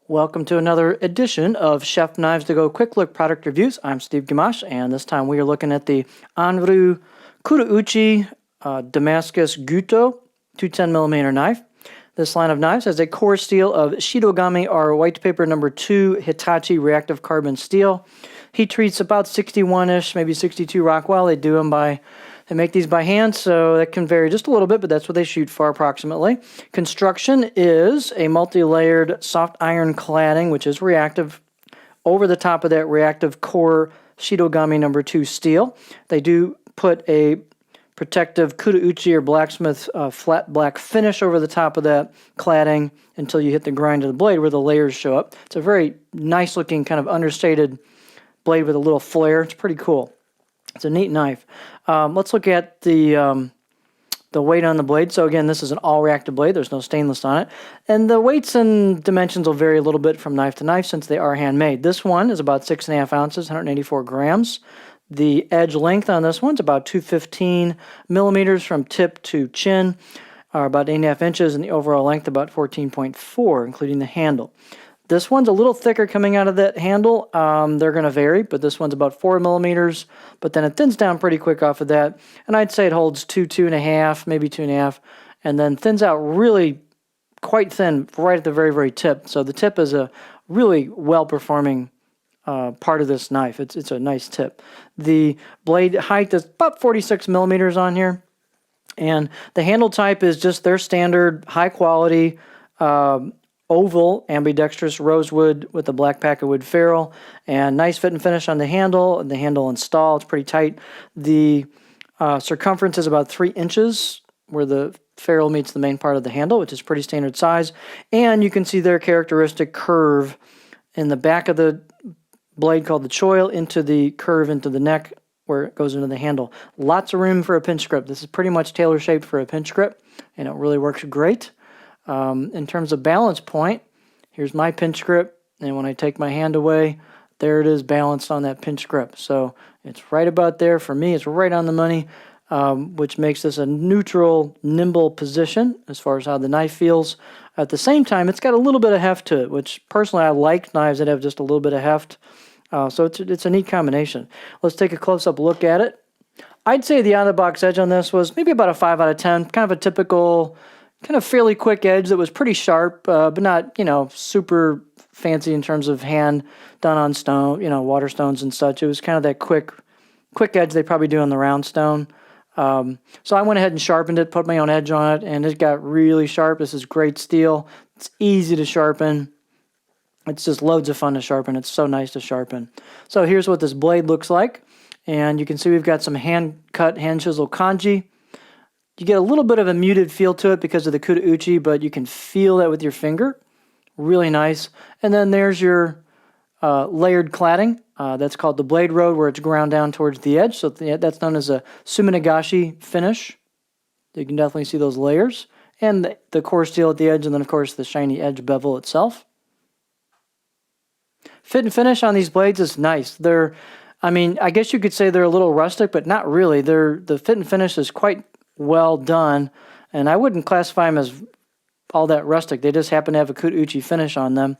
Welcome to another edition of Chef Knives to Go Quick Look Product Reviews. I'm Steve Gamache, and this time we are looking at the Anryu Kurouchi Damascus Gyuto 210mm knife. This line of knives has a core steel of Shidogami R white paper number 2 Hitachi reactive carbon steel. Heat treats about 61-ish, maybe 62 Rockwell. They make these by hand, so that can vary just a little bit, but that's what they shoot for approximately. Construction is a multi-layered soft iron cladding, which is reactive. Over the top of that reactive core Shidogami number 2 steel. They do put a protective Kurouchi or blacksmith flat black finish over the top of that cladding until you hit the grind of the blade where the layers show up. It's a very nice looking kind of understated blade with a little flare. It's pretty cool. It's a neat knife. Let's look at the weight on the blade. So again, this is an all-reactive blade. There's no stainless on it. And the weights and dimensions will vary a little bit from knife to knife since they are handmade. This one is about 6.5 ounces, 184 grams. The edge length on this one's about 215 millimeters from tip to chin, or about 8.5 inches, and the overall length about 14.4, including the handle. This one's a little thicker coming out of that handle. They're going to vary, but this one's about 4 millimeters, but then it thins down pretty quick off of that. And I'd say it holds 2.5, maybe 2.5, and then thins out really quite thin right at the very, very tip. So the tip is a really well-performing part of this knife. It's a nice tip. The blade height is about 46 millimeters on here, and the handle type is just their standard high-quality oval ambidextrous rosewood with a black packerwood ferrule, and nice fit and finish on the handle. And the handle install, it's pretty tight. The circumference is about 3 inches where the ferrule meets the main part of the handle, which is pretty standard size. And you can see their characteristic curve in the back of the blade called the choil into the curve into the neck where it goes into the handle. Lots of room for a pinch grip. This is pretty much tailor shaped for a pinch grip, and it really works great. In terms of balance point, here's my pinch grip, and when I take my hand away, there it is balanced on that pinch grip. So it's right about there. For me, it's right on the money, which makes this a neutral, nimble position as far as how the knife feels. At the same time, it's got a little bit of heft to it, which personally I like knives that have just a little bit of heft. So it's a neat combination. Let's take a close-up look at it. I'd say the out-of-the-box edge on this was maybe about a 5 out of 10, kind of a typical kind of fairly quick edge that was pretty sharp, but not, super fancy in terms of hand done on stone, water stones and such. It was kind of that quick edge they probably do on the round stone. So I went ahead and sharpened it, put my own edge on it, and it got really sharp. This is great steel. It's easy to sharpen. It's just loads of fun to sharpen. It's so nice to sharpen. So here's what this blade looks like. And you can see we've got some hand-cut, hand-chisel kanji. You get a little bit of a muted feel to it because of the Kurouchi, but you can feel that with your finger. Really nice. And then there's your layered cladding. That's called the blade road, where it's ground down towards the edge. So that's known as a suminagashi finish. You can definitely see those layers. And the core steel at the edge, and then, of course, the shiny edge bevel itself. Fit and finish on these blades is nice. I guess you could say they're a little rustic, but not really. The fit and finish is quite well done, and I wouldn't classify them as all that rustic. They just happen to have a Kurouchi finish on them.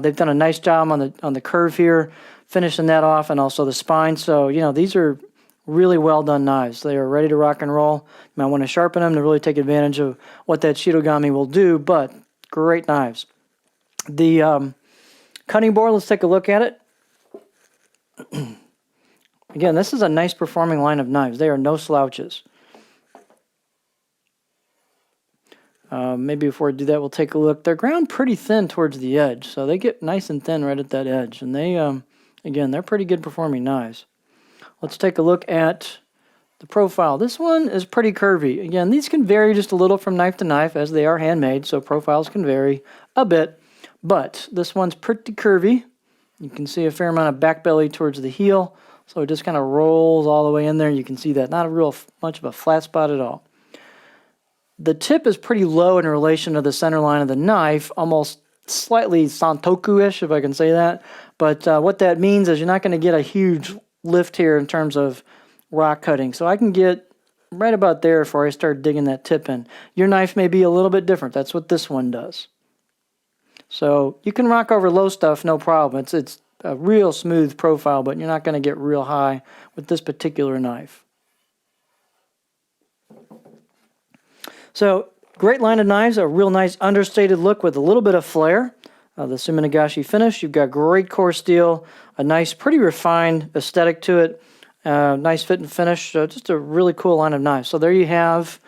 They've done a nice job on the curve here, finishing that off, and also the spine. So these are really well done knives. They are ready to rock and roll. You might want to sharpen them to really take advantage of what that Shidogami will do, but great knives. The cutting board, let's take a look at it. Again, this is a nice performing line of knives. They are no slouches. Maybe before I do that, we'll take a look. They're ground pretty thin towards the edge, so they get nice and thin right at that edge. And they, again, they're pretty good performing knives. Let's take a look at the profile. This one is pretty curvy. Again, these can vary just a little from knife to knife as they are handmade, so profiles can vary a bit. But this one's pretty curvy. You can see a fair amount of back belly towards the heel, so it just kind of rolls all the way in there. You can see that. Not a real much of a flat spot at all. The tip is pretty low in relation to the center line of the knife, almost slightly santoku-ish, if I can say that. But what that means is you're not going to get a huge lift here in terms of rock cutting. So I can get right about there before I start digging that tip in. Your knife may be a little bit different. That's what this one does. So you can rock over low stuff, no problem. It's a real smooth profile, but you're not going to get real high with this particular knife. So great line of knives, a real nice understated look with a little bit of flair. The Suminagashi finish, you've got great core steel, a nice, pretty refined aesthetic to it, nice fit and finish, so just a really cool line of knives. So there you have,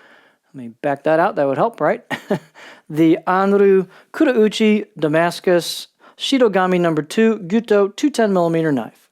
let me back that out, that would help, right? The Anryu Kurauchi Damascus Shidogami No. 2 Gyuto 210mm knife.